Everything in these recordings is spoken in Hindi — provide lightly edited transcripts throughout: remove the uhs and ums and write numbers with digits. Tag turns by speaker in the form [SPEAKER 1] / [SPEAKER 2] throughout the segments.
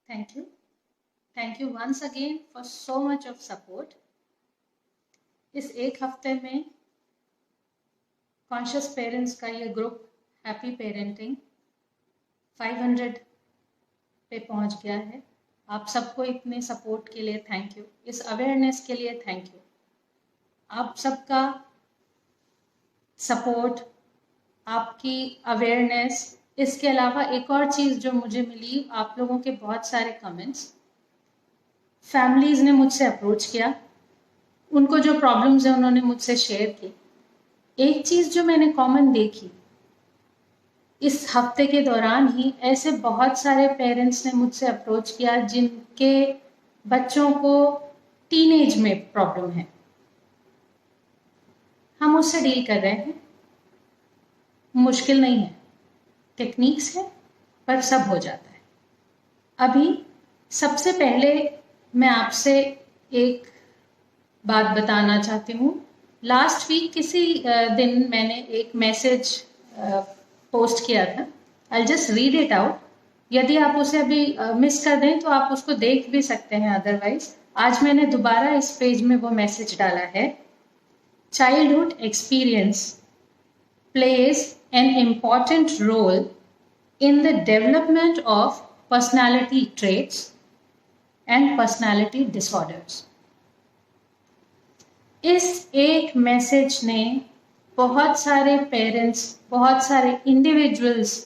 [SPEAKER 1] Thank you. Thank you once again for so much of support. इस एक हफ्ते में कॉन्शियस पेरेंट्स का ये ग्रुप हैप्पी पेरेंटिंग 500 पे पहुंच गया है। आप सबको इतने सपोर्ट के लिए थैंक यू, इस अवेयरनेस के लिए थैंक यू। आप सबका सपोर्ट, आपकी अवेयरनेस, इसके अलावा एक और चीज़ जो मुझे मिली, आप लोगों के बहुत सारे कमेंट्स। फैमिलीज़ ने मुझसे अप्रोच किया, उनको जो प्रॉब्लम्स है उन्होंने मुझसे शेयर की। एक चीज़ जो मैंने कॉमन देखी इस हफ्ते के दौरान ही, ऐसे बहुत सारे पेरेंट्स ने मुझसे अप्रोच किया जिनके बच्चों को टीनेज में प्रॉब्लम है। हम उससे डील कर रहे हैं, मुश्किल नहीं है, टेक्निक्स है, पर सब हो जाता है। अभी सबसे पहले मैं आपसे एक बात बताना चाहती हूँ। लास्ट वीक किसी दिन मैंने एक मैसेज पोस्ट किया था। I just read it out. यदि आप उसे अभी मिस कर दें तो आप उसको देख भी सकते हैं, अदरवाइज आज मैंने दोबारा इस पेज में वो मैसेज डाला है। Childhood experience plays an important role in the development of personality traits and personality disorders. इस एक मैसेज ने बहुत सारे पेरेंट्स, बहुत सारे इंडिविजुअल्स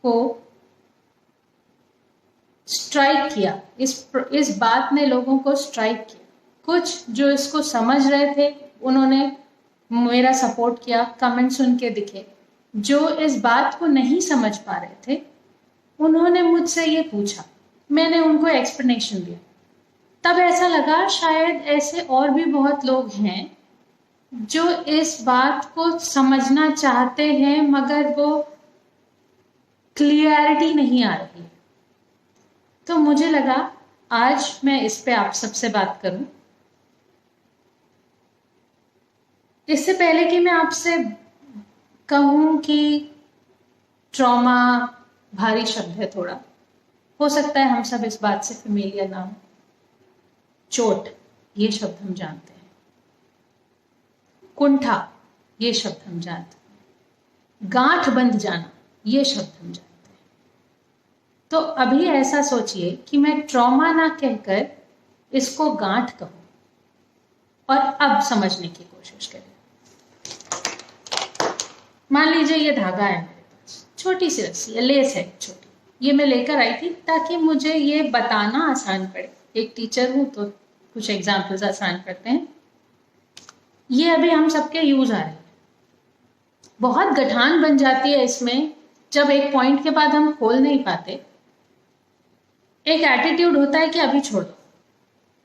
[SPEAKER 1] को स्ट्राइक किया। इस बात ने लोगों को स्ट्राइक किया। कुछ जो इसको समझ रहे थे उन्होंने मेरा सपोर्ट किया, कमेंट्स उनके दिखे। जो इस बात को नहीं समझ पा रहे थे उन्होंने मुझसे ये पूछा, मैंने उनको एक्सप्लेनेशन दिया। तब ऐसा लगा शायद ऐसे और भी बहुत लोग हैं जो इस बात को समझना चाहते हैं मगर वो क्लियरिटी नहीं आ रही। तो मुझे लगा आज मैं इस पे आप सबसे बात करूं। इससे पहले कि मैं आपसे कहूं कि ट्रॉमा भारी शब्द है, थोड़ा हो सकता है हम सब इस बात से फेमिलियर ना हो। चोट, ये शब्द हम जानते हैं। कुंठा, ये शब्द हम जानते हैं। गांठ बंध जाना, ये शब्द हम जानते हैं। तो अभी ऐसा सोचिए कि मैं ट्रॉमा ना कहकर इसको गांठ कहूं और अब समझने की कोशिश करें। मान लीजिए ये धागा है मेरे पास, छोटी सी रस्सी है, लेस है छोटी, ये मैं लेकर आई थी ताकि मुझे ये बताना आसान पड़े। एक टीचर हूं तो कुछ एग्जाम्पल्स आसान करते हैं। ये अभी हम सबके यूज आ रहे हैं। बहुत गठान बन जाती है इसमें जब एक पॉइंट के बाद हम खोल नहीं पाते। एक एटीट्यूड होता है कि अभी छोड़ दो,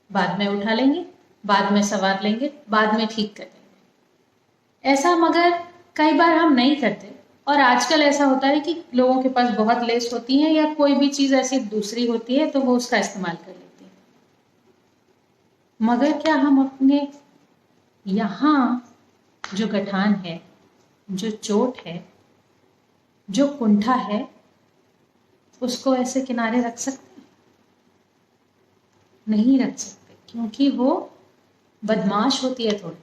[SPEAKER 1] बाद में उठा लेंगे, बाद में संवार लेंगे, बाद में ठीक कर लेंगे। ऐसा मगर कई बार हम नहीं करते। और आजकल ऐसा होता है कि लोगों के पास बहुत लेस होती है या कोई भी चीज ऐसी दूसरी होती है तो वो उसका इस्तेमाल कर लेते हैं। मगर क्या हम अपने यहाँ जो गठान है, जो चोट है, जो कुंठा है, उसको ऐसे किनारे रख सकते हैं? नहीं रख सकते, क्योंकि वो बदमाश होती है थोड़ी।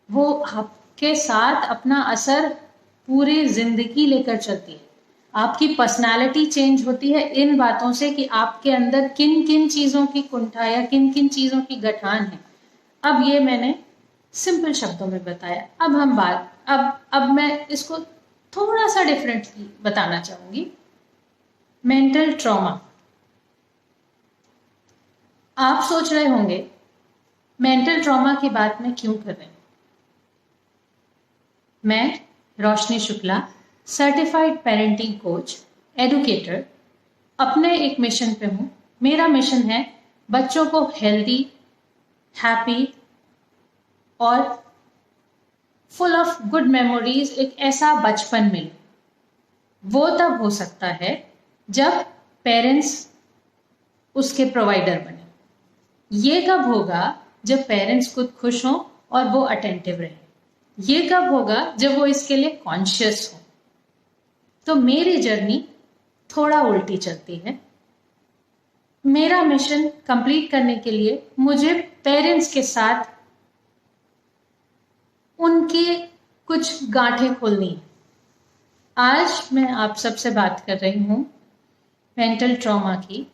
[SPEAKER 1] वो आपके साथ अपना असर पूरी जिंदगी लेकर चलती है। आपकी पर्सनालिटी चेंज होती है इन बातों से कि आपके अंदर किन किन चीजों की कुंठा या किन किन चीजों की गठान है। अब ये मैंने सिंपल शब्दों में बताया। अब हम अब मैं इसको थोड़ा सा डिफरेंटली बताना चाहूंगी। Mental trauma. आप सोच रहे होंगे मेंटल ट्रॉमा की बात मैं क्यों कर रही हूं। मैं Roshni Shukla, certified parenting coach, educator, अपने एक मिशन पे हूं। मेरा मिशन है बच्चों को हेल्दी, हैप्पी और फुल ऑफ गुड मेमोरीज एक ऐसा बचपन मिले। वो तब हो सकता है जब पेरेंट्स उसके प्रोवाइडर बने। ये कब होगा? जब पेरेंट्स खुद खुश हों और वो अटेंटिव रहे। ये कब होगा? जब वो इसके लिए कॉन्शियस हो। तो मेरी जर्नी थोड़ा उल्टी चलती है। मेरा मिशन कंप्लीट करने के लिए मुझे पेरेंट्स के साथ उनकी कुछ गांठें खोलनी है। आज मैं आप सबसे बात कर रही हूं मेंटल ट्रॉमा की,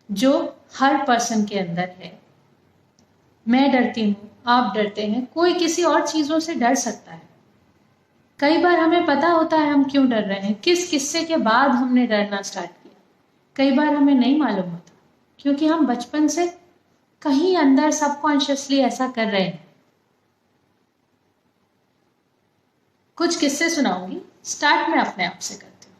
[SPEAKER 1] जो हर पर्सन के अंदर है। मैं डरती हूँ, आप डरते हैं, कोई किसी और चीजों से डर सकता है। कई बार हमें पता होता है हम क्यों डर रहे हैं, किस किस्से के बाद हमने डरना स्टार्ट किया। कई बार हमें नहीं मालूम होता, क्योंकि हम बचपन से कहीं अंदर सबकॉन्शियसली ऐसा कर रहे हैं। कुछ किस्से सुनाऊंगी, स्टार्ट में अपने आप से करती हूँ।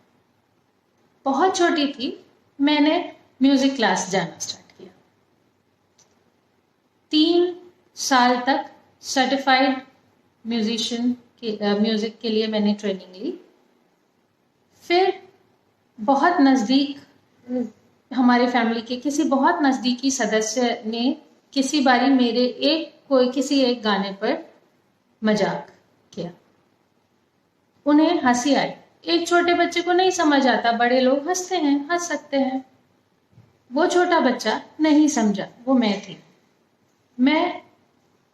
[SPEAKER 1] बहुत छोटी थी, मैंने म्यूजिक क्लास जाना स्टार्ट किया। 3 साल तक सर्टिफाइड म्यूजिशियन म्यूजिक के लिए मैंने ट्रेनिंग ली। फिर बहुत नज़दीक हमारे फैमिली के किसी बहुत नज़दीकी सदस्य ने किसी बारी मेरे किसी एक गाने पर मजाक किया। उन्हें हंसी आई। एक छोटे बच्चे को नहीं समझ आता, बड़े लोग हंसते हैं, हंस सकते हैं। वो छोटा बच्चा नहीं समझा, वो मैं थी। मैं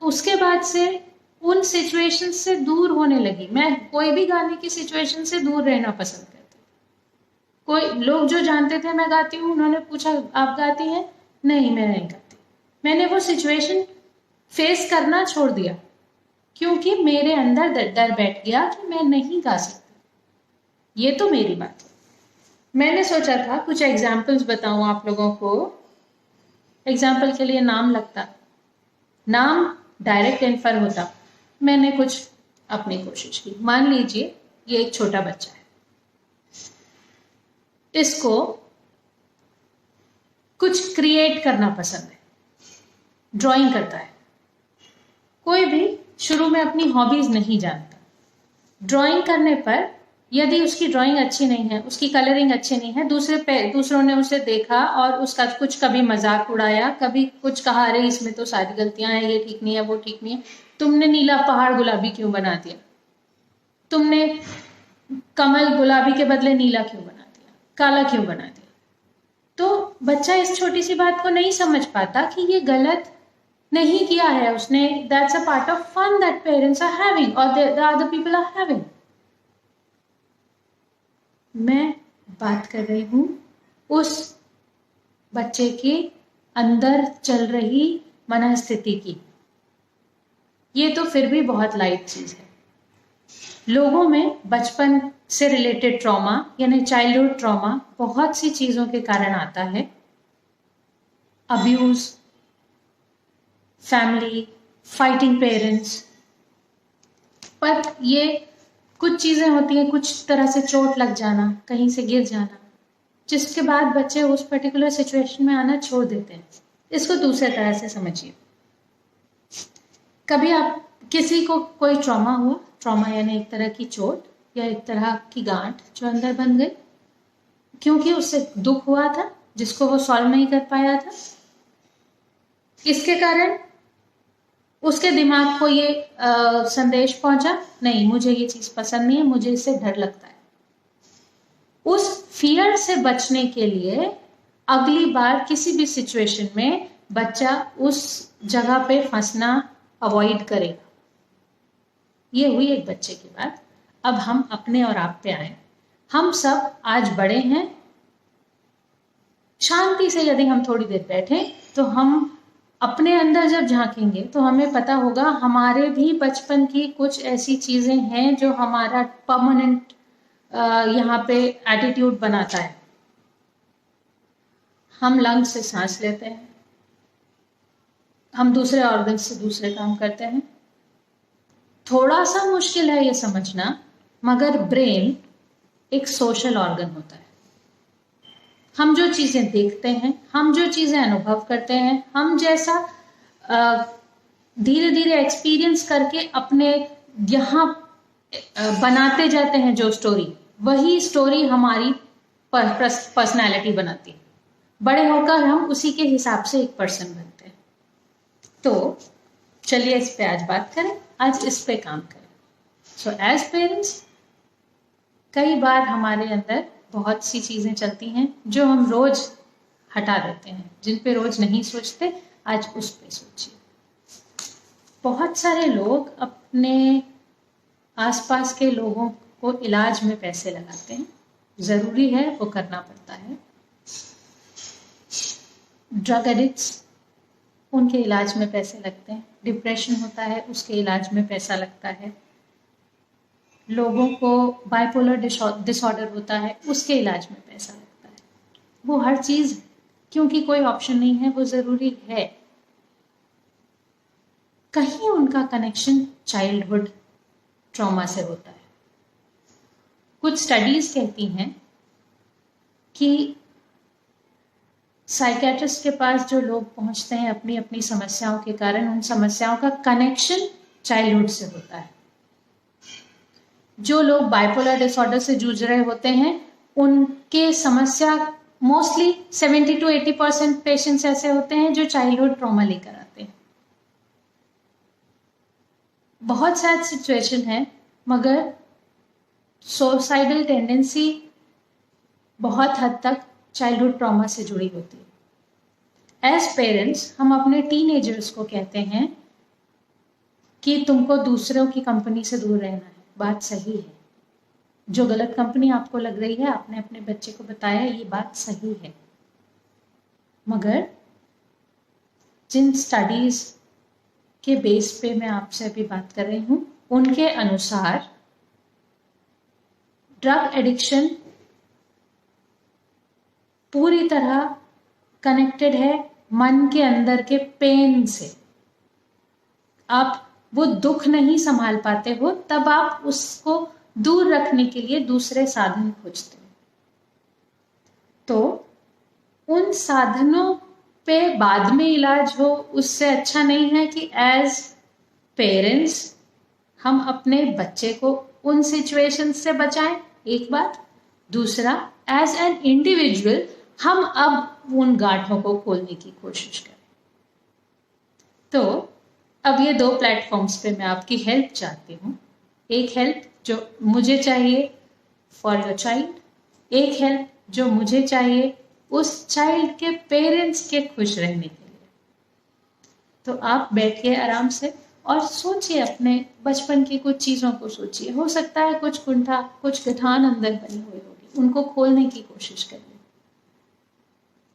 [SPEAKER 1] उसके बाद से उन सिचुएशन से दूर होने लगी। मैं कोई भी गाने की सिचुएशन से दूर रहना पसंद करती। कोई लोग जो जानते थे मैं गाती हूँ, उन्होंने पूछा आप गाती हैं? नहीं, मैं नहीं गाती। मैंने वो सिचुएशन फेस करना छोड़ दिया, क्योंकि मेरे अंदर डर बैठ गया कि मैं नहीं गा सकती। ये तो मेरी बात है। मैंने सोचा था कुछ एग्जाम्पल्स बताऊं आप लोगों को। एग्जाम्पल के लिए नाम लगता, नाम डायरेक्ट इन्फर होता। मैंने कुछ अपनी कोशिश की। मान लीजिए ये एक छोटा बच्चा है, इसको कुछ क्रिएट करना पसंद है, ड्राइंग करता है। कोई भी शुरू में अपनी हॉबीज नहीं जानता। ड्राइंग करने पर यदि उसकी ड्राइंग अच्छी नहीं है, उसकी कलरिंग अच्छी नहीं है, दूसरों ने उसे देखा और उसका कुछ कभी मजाक उड़ाया, कभी कुछ कहा, अरे इसमें तो सारी गलतियां हैं, ये ठीक नहीं है, वो ठीक नहीं है, तुमने नीला पहाड़ गुलाबी क्यों बना दिया, तुमने कमल गुलाबी के बदले नीला क्यों बना दिया, काला क्यों बना दिया। तो बच्चा इस छोटी सी बात को नहीं समझ पाता कि ये गलत नहीं किया है उसने। That's a part of fun that parents are having और the other people are having. मैं बात कर रही हूं उस बच्चे के अंदर चल रही मनस्थिति की। ये तो फिर भी बहुत लाइट चीज है। लोगों में बचपन से रिलेटेड ट्रॉमा यानी चाइल्डहुड ट्रॉमा बहुत सी चीजों के कारण आता है। Abuse, family, fighting parents. पर ये कुछ चीजें होती हैं, कुछ तरह से चोट लग जाना, कहीं से गिर जाना, जिसके बाद बच्चे उस पर्टिकुलर सिचुएशन में आना छोड़ देते हैं। इसको दूसरे तरह से समझिए। कभी आप किसी को कोई ट्रॉमा हुआ, ट्रॉमा यानी एक तरह की चोट या एक तरह की गांठ जो अंदर बन गई, क्योंकि उससे दुख हुआ था जिसको वो सॉल्व नहीं कर पाया था। इसके कारण उसके दिमाग को ये संदेश पहुंचा, नहीं मुझे ये चीज पसंद नहीं है, मुझे इससे डर लगता है। उस फियर से बचने के लिए अगली बार किसी भी सिचुएशन में बच्चा उस जगह पे फंसना अवॉइड करेगा। ये हुई एक बच्चे की बात। अब हम अपने और आप पे आए। हम सब आज बड़े हैं। शांति से यदि हम थोड़ी देर बैठे तो हम अपने अंदर जब झांकेंगे तो हमें पता होगा हमारे भी बचपन की कुछ ऐसी चीजें हैं जो हमारा परमानेंट यहाँ पे एटीट्यूड बनाता है। हम लंग्स से सांस लेते हैं, हम दूसरे ऑर्गन से दूसरे काम करते हैं। थोड़ा सा मुश्किल है ये समझना, मगर ब्रेन एक सोशल ऑर्गन होता है। हम जो चीजें देखते हैं, हम जो चीजें अनुभव करते हैं, हम जैसा धीरे धीरे एक्सपीरियंस करके अपने यहाँ बनाते जाते हैं जो स्टोरी, वही स्टोरी हमारी पर्सनैलिटी बनाती है। बड़े होकर हम उसी के हिसाब से एक पर्सन बनते हैं। तो चलिए इस पे आज बात करें, आज इस पे काम करें। सो एज पेरेंट्स कई बार हमारे अंदर बहुत सी चीजें चलती हैं जो हम रोज हटा देते हैं। जिन पे रोज नहीं सोचते, आज उस पे सोचिए। बहुत सारे लोग अपने आसपास के लोगों को इलाज में पैसे लगाते हैं, जरूरी है, वो करना पड़ता है। ड्रग एडिक्ट्स, उनके इलाज में पैसे लगते हैं। डिप्रेशन होता है, उसके इलाज में पैसा लगता है। लोगों को बाइपोलर डिसऑर्डर होता है, उसके इलाज में पैसा लगता है। वो हर चीज, क्योंकि कोई ऑप्शन नहीं है, वो जरूरी है। कहीं उनका कनेक्शन चाइल्डहुड ट्रॉमा से होता है। कुछ स्टडीज कहती हैं कि साइकेट्रिस्ट के पास जो लोग पहुंचते हैं अपनी अपनी समस्याओं के कारण, उन समस्याओं का कनेक्शन चाइल्डहुड से होता है। जो लोग बाइपोलर डिसऑर्डर से जूझ रहे होते हैं, उनके समस्या मोस्टली 70 to 80% पेशेंट्स ऐसे होते हैं जो चाइल्डहुड ट्रॉमा लेकर आते हैं। बहुत सैड सिचुएशन है, मगर सुसाइडल टेंडेंसी बहुत हद तक चाइल्डहुड ट्रॉमा से जुड़ी होती है। एज पेरेंट्स हम अपने टीनेजर्स को कहते हैं कि तुमको दूसरों की कंपनी से दूर रहना है। बात सही है। जो गलत कंपनी आपको लग रही है, आपने अपने बच्चे को बताया, ये बात सही है। मगर जिन स्टडीज के बेस पे मैं आपसे अभी बात कर रही हूं, उनके अनुसार ड्रग एडिक्शन पूरी तरह कनेक्टेड है मन के अंदर के पेन से। आप वो दुख नहीं संभाल पाते हो, तब आप उसको दूर रखने के लिए दूसरे साधन खोजते हो। तो उन साधनों पे बाद में इलाज हो, उससे अच्छा नहीं है कि एज पेरेंट्स हम अपने बच्चे को उन सिचुएशन से बचाएं। एक बात। दूसरा, एज एन इंडिविजुअल हम अब उन गांठों को खोलने की कोशिश करें। तो अब ये 2 प्लेटफॉर्म्स पे मैं आपकी हेल्प चाहती हूँ। एक हेल्प जो मुझे चाहिए फॉर योर चाइल्ड, एक हेल्प जो मुझे चाहिए उस चाइल्ड के पेरेंट्स के खुश रहने के लिए। तो आप बैठिए आराम से और सोचिए, अपने बचपन की कुछ चीज़ों को सोचिए। हो सकता है कुछ कुंठा, कुछ गठान अंदर बनी हुई होगी, उनको खोलने की कोशिश करिए।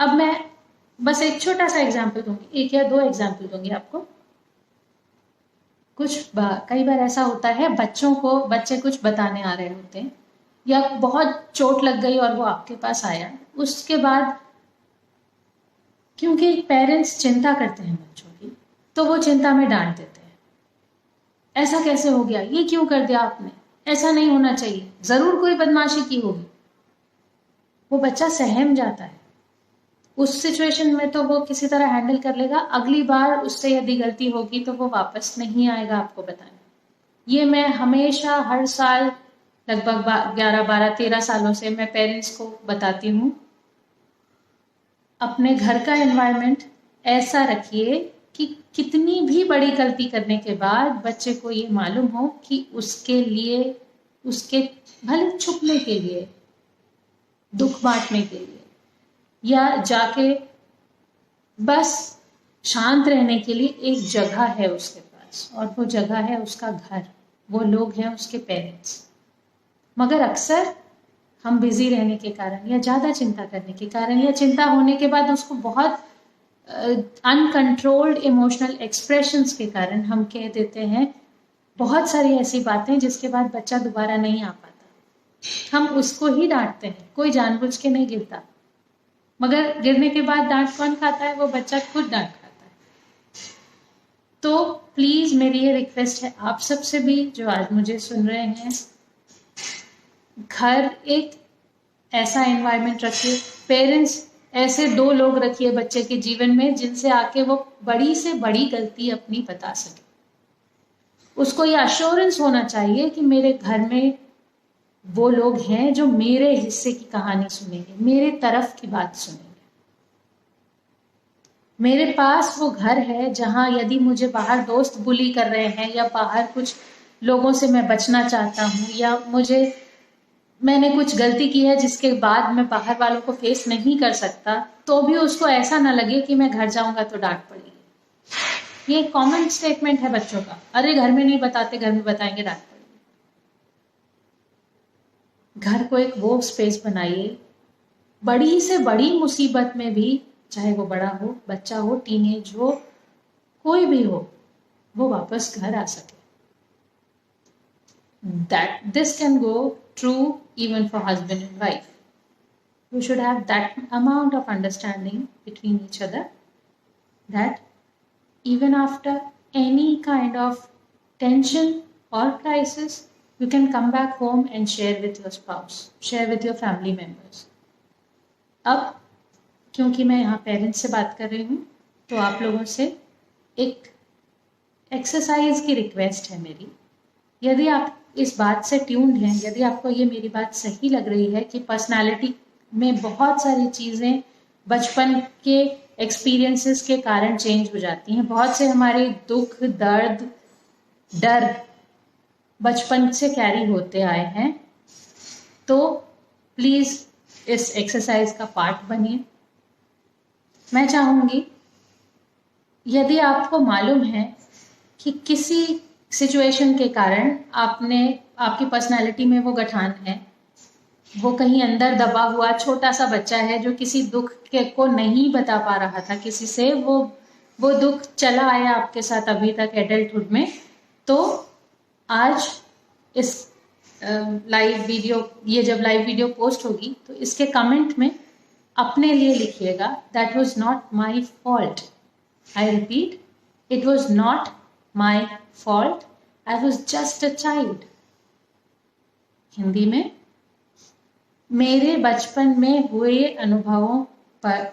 [SPEAKER 1] अब मैं बस एक छोटा सा एग्जाम्पल दूंगी, 1 या 2 एग्जाम्पल दूंगी आपको। कई बार ऐसा होता है, बच्चे कुछ बताने आ रहे होते हैं, या बहुत चोट लग गई और वो आपके पास आया। उसके बाद क्योंकि पेरेंट्स चिंता करते हैं बच्चों की, तो वो चिंता में डांट देते हैं। ऐसा कैसे हो गया, ये क्यों कर दिया आपने, ऐसा नहीं होना चाहिए, जरूर कोई बदमाशी की होगी। वो बच्चा सहम जाता है। उस सिचुएशन में तो वो किसी तरह हैंडल कर लेगा, अगली बार उससे यदि गलती होगी तो वो वापस नहीं आएगा आपको बताने। ये मैं हमेशा हर साल लगभग 11, 12, 13 सालों से मैं पेरेंट्स को बताती हूँ। अपने घर का एनवायरनमेंट ऐसा रखिए कि कितनी भी बड़ी गलती करने के बाद बच्चे को ये मालूम हो कि उसके लिए, उसके भले छुपने के लिए, दुख बांटने के लिए, या जाके बस शांत रहने के लिए एक जगह है उसके पास, और वो जगह है उसका घर, वो लोग हैं उसके पेरेंट्स। मगर अक्सर हम बिजी रहने के कारण, या ज़्यादा चिंता करने के कारण, या चिंता होने के बाद उसको बहुत अनकंट्रोल्ड इमोशनल एक्सप्रेशंस के कारण हम कह देते हैं बहुत सारी ऐसी बातें जिसके बाद बच्चा दोबारा नहीं आ पाता। हम उसको ही डांटते हैं, कोई जानबूझ के नहीं गिरता, मगर गिरने के बाद डांट कौन खाता है, वो बच्चा खुद डांट खाता है। तो प्लीज मेरी ये रिक्वेस्ट है आप सबसे भी जो आज मुझे सुन रहे हैं, घर एक ऐसा एनवायरनमेंट रखिए, पेरेंट्स ऐसे 2 लोग रखिए बच्चे के जीवन में जिनसे आके वो बड़ी से बड़ी गलती अपनी बता सके। उसको ये अश्योरेंस होना चाहिए कि मेरे घर में वो लोग हैं जो मेरे हिस्से की कहानी सुनेंगे, मेरे तरफ की बात सुनेंगे। मेरे पास वो घर है जहां यदि मुझे बाहर दोस्त बुली कर रहे हैं, या बाहर कुछ लोगों से मैं बचना चाहता हूँ, या मुझे मैंने कुछ गलती की है जिसके बाद मैं बाहर वालों को फेस नहीं कर सकता, तो भी उसको ऐसा ना लगे कि मैं घर जाऊंगा तो डांट पड़ेगी। ये कॉमन स्टेटमेंट है बच्चों का, अरे घर में नहीं बताते, घर में बताएंगे डांट पड़ेगी। घर को एक वो स्पेस बनाइए, बड़ी से बड़ी मुसीबत में भी, चाहे वो बड़ा हो, बच्चा हो, टीनेज हो, कोई भी हो, वो वापस घर आ सके। That this can go true even for husband and wife. You should have that amount of understanding between each other that even after any kind of tension or crisis, you can come back home and share with your spouse, share with your family members. अब क्योंकि मैं यहाँ पेरेंट्स से बात कर रही हूँ, तो आप लोगों से एक एक्सरसाइज की रिक्वेस्ट है मेरी। यदि आप इस बात से ट्यून्ड हैं, यदि आपको ये मेरी बात सही लग रही है कि पर्सनालिटी में बहुत सारी चीज़ें बचपन के एक्सपीरियंसेस के कारण चेंज हो जाती हैं, बहुत से हमारे दुख, दर्द, डर बचपन से कैरी होते आए हैं, तो प्लीज़ इस एक्सरसाइज का पार्ट बनिए। मैं चाहूँगी यदि आपको मालूम है कि किसी सिचुएशन के कारण आपकी पर्सनालिटी में वो गठान है, वो कहीं अंदर दबा हुआ छोटा सा बच्चा है जो किसी दुख को नहीं बता पा रहा था किसी से, वो दुख चला आया आपके साथ अभी तक एडल्टहुड में, तो आज इस लाइव वीडियो, ये जब लाइव वीडियो पोस्ट होगी तो इसके कमेंट में अपने लिए लिखिएगा, that was not my fault. I repeat, it was not my fault, I was just a child. Hindi में, मेरे बचपन में हुए अनुभवों पर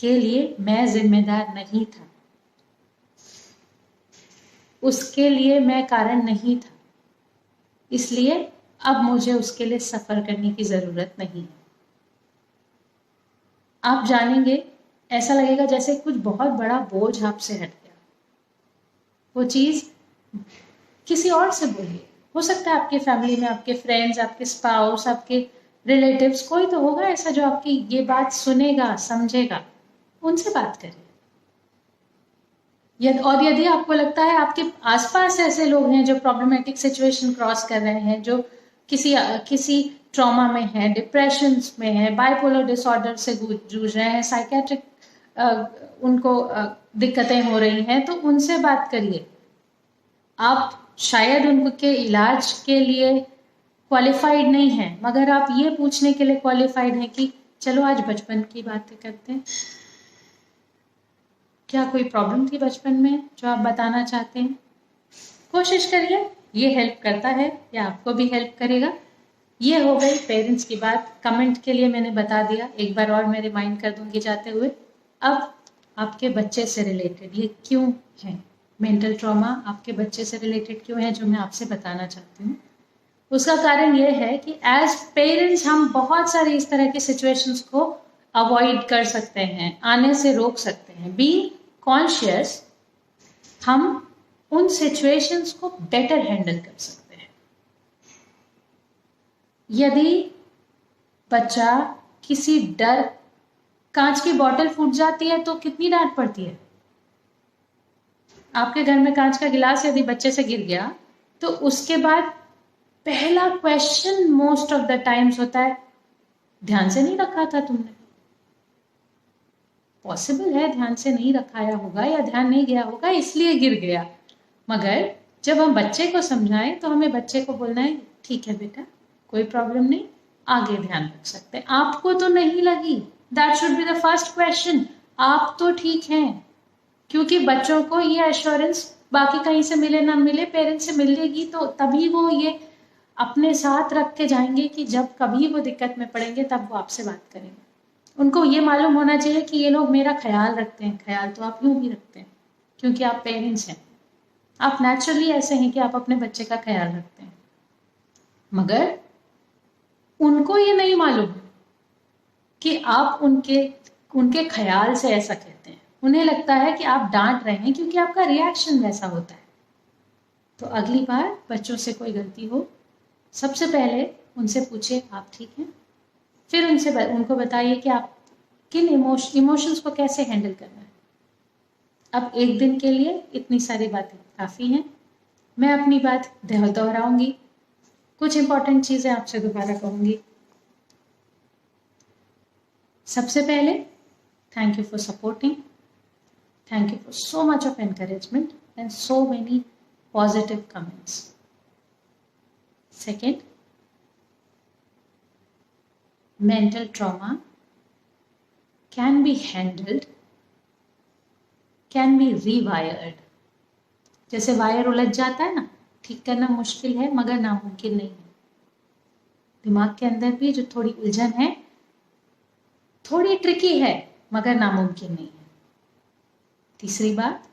[SPEAKER 1] के लिए मैं जिम्मेदार नहीं था, उसके लिए मैं कारण नहीं था, इसलिए अब मुझे उसके लिए सफर करने की जरूरत नहीं है। आप जानेंगे, ऐसा लगेगा जैसे कुछ बहुत बड़ा बोझ आपसे हट गया। वो चीज़ किसी और से बोलिए, हो सकता है आपके फैमिली में आपके फ्रेंड्स, आपके स्पाउस, आपके रिलेटिव्स, कोई तो होगा ऐसा जो आपकी ये बात सुनेगा, समझेगा, उनसे बात करिए। और यदि आपको लगता है आपके आसपास ऐसे लोग हैं जो प्रॉब्लमेटिक सिचुएशन क्रॉस कर रहे हैं, जो किसी ट्रॉमा में है, डिप्रेशन में है, बाइपोलर डिसऑर्डर से जूझ रहे हैं, साइकेट्रिक उनको दिक्कतें हो रही हैं, तो उनसे बात करिए। आप शायद उनके इलाज के लिए क्वालिफाइड नहीं हैं, मगर आप ये पूछने के लिए क्वालिफाइड हैं कि चलो आज बचपन की बातें करते हैं, क्या कोई प्रॉब्लम थी बचपन में जो आप बताना चाहते हैं। कोशिश करिए, ये हेल्प करता है या आपको भी हेल्प करेगा। ये हो गई पेरेंट्स की बात, कमेंट के लिए मैंने बता दिया, एक बार और मैं रिमाइंड कर दूंगी जाते हुए। अब आपके बच्चे से रिलेटेड ये क्यों है, मेंटल ट्रॉमा आपके बच्चे से रिलेटेड क्यों है, जो मैं आपसे बताना चाहती हूँ। उसका कारण ये है कि एज पेरेंट्स हम बहुत सारी इस तरह की सिचुएशंस को अवॉइड कर सकते हैं, आने से रोक सकते हैं। बीइंग कॉन्शियस हम उन सिचुएशंस को बेटर हैंडल कर सकते हैं। यदि बच्चा किसी डर, कांच की बोतल फूट जाती है तो कितनी डांट पड़ती है। आपके घर में कांच का गिलास यदि बच्चे से गिर गया तो उसके बाद पहला question most of the times होता है, ध्यान से नहीं रखा था तुमने। पॉसिबल है ध्यान से नहीं रखाया होगा या ध्यान नहीं गया होगा इसलिए गिर गया, मगर जब हम बच्चे को समझाएं तो हमें बच्चे को बोलना है, ठीक है बेटा, कोई प्रॉब्लम नहीं, आगे ध्यान रख सकते हैं। आपको तो नहीं लगी, that should be the first question, आप तो ठीक हैं। क्योंकि बच्चों को ये एश्योरेंस बाकी कहीं से मिले ना मिले, पेरेंट्स से मिलेगी तो तभी वो ये अपने साथ रख के जाएंगे कि जब कभी वो दिक्कत में पड़ेंगे तब वो आपसे बात करेंगे। उनको ये मालूम होना चाहिए कि ये लोग मेरा ख्याल रखते हैं। ख्याल तो आप यूं भी रखते हैं क्योंकि आप पेरेंट्स हैं, आप नेचुरली ऐसे हैं कि आप अपने बच्चे का ख्याल रखते हैं, मगर उनको ये नहीं मालूम कि आप उनके ख्याल से ऐसा कहते हैं। उन्हें लगता है कि आप डांट रहे हैं क्योंकि आपका रिएक्शन वैसा होता है। तो अगली बार बच्चों से कोई गलती हो, सबसे पहले उनसे पूछिए आप ठीक हैं। फिर उनको बताइए कि आप किन इमोशंस को कैसे हैंडल करना है। अब एक दिन के लिए इतनी सारी बातें काफ़ी हैं। मैं अपनी बात दोहराऊंगी, कुछ इंपॉर्टेंट चीज़ें आपसे दोबारा कहूंगी। सबसे पहले, thank you for supporting, thank you for so much of encouragement and so many positive comments. Second, mental trauma can be handled, can be rewired। जैसे वायर उलझ जाता है ना, ठीक करना मुश्किल है मगर नामुमकिन नहीं है। दिमाग के अंदर भी जो थोड़ी उलझन है, थोड़ी ट्रिकी है मगर नामुमकिन नहीं है। तीसरी बात,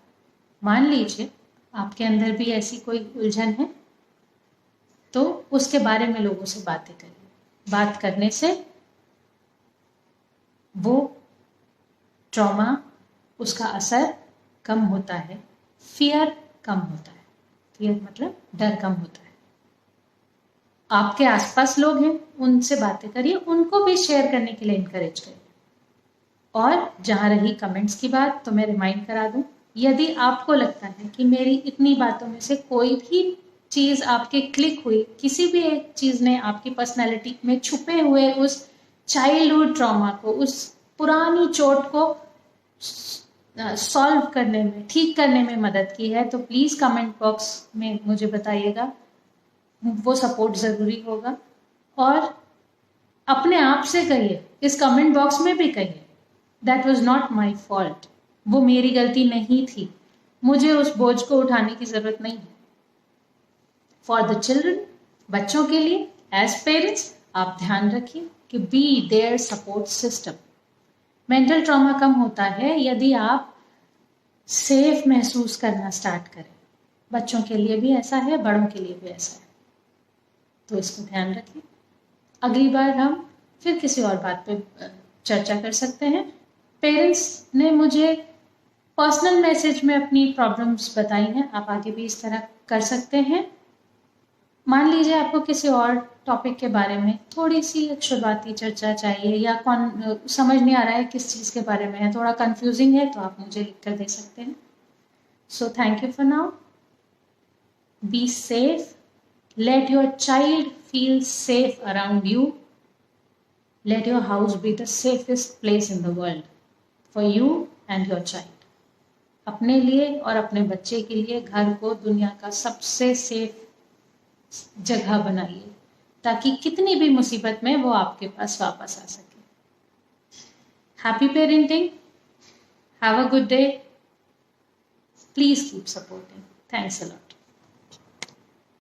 [SPEAKER 1] मान लीजिए आपके अंदर भी ऐसी कोई उलझन है तो उसके बारे में लोगों से बातें करिए। बात करने से वो ट्रॉमा, उसका असर कम होता है, फियर कम होता है। फियर मतलब डर कम होता है। आपके आसपास लोग हैं, उनसे बातें करिए, उनको भी शेयर करने के लिए इनकरेज करिए। और जहां रही कमेंट्स की बात, तो मैं रिमाइंड करा दूं, यदि आपको लगता है कि मेरी इतनी बातों में से कोई भी चीज आपके क्लिक हुई, किसी भी एक चीज ने आपकी पर्सनैलिटी में छुपे हुए उस चाइल्डहुड ट्रॉमा को, उस पुरानी चोट को सॉल्व करने में, ठीक करने में मदद की है, तो प्लीज कमेंट बॉक्स में मुझे बताइएगा। वो सपोर्ट जरूरी होगा। और अपने आप से कहिए, इस कमेंट बॉक्स में भी कहिए, that was not my fault, वो मेरी गलती नहीं थी, मुझे उस बोझ को उठाने की जरूरत नहीं है। फॉर द चिल्ड्रन, बच्चों के लिए, एज पेरेंट्स आप ध्यान रखिए कि be there support system. Mental trauma कम होता है यदि आप सेफ महसूस करना स्टार्ट करें। बच्चों के लिए भी ऐसा है, बड़ों के लिए भी ऐसा है, तो इसको ध्यान रखिए। अगली बार हम फिर किसी और बात पे चर्चा कर सकते हैं। पेरेंट्स ने मुझे पर्सनल मैसेज में अपनी प्रॉब्लम्स बताई हैं, आप आगे भी इस तरह कर सकते हैं। मान लीजिए आपको किसी और टॉपिक के बारे में थोड़ी सी एक शुरुआती चर्चा चाहिए, या समझ नहीं आ रहा है किस चीज़ के बारे में है, थोड़ा कंफ्यूजिंग है, तो आप मुझे लिख कर दे सकते हैं। So thank you for now, be safe, let your child feel safe around you, let your house be the safest place in the world for you and your child। अपने लिए और अपने बच्चे के लिए घर को दुनिया का सबसे सेफ जगह बनाइए, ताकि कितनी भी मुसीबत में वो आपके पास वापस आ सके। Happy parenting, have a good day, please keep supporting, thanks a lot.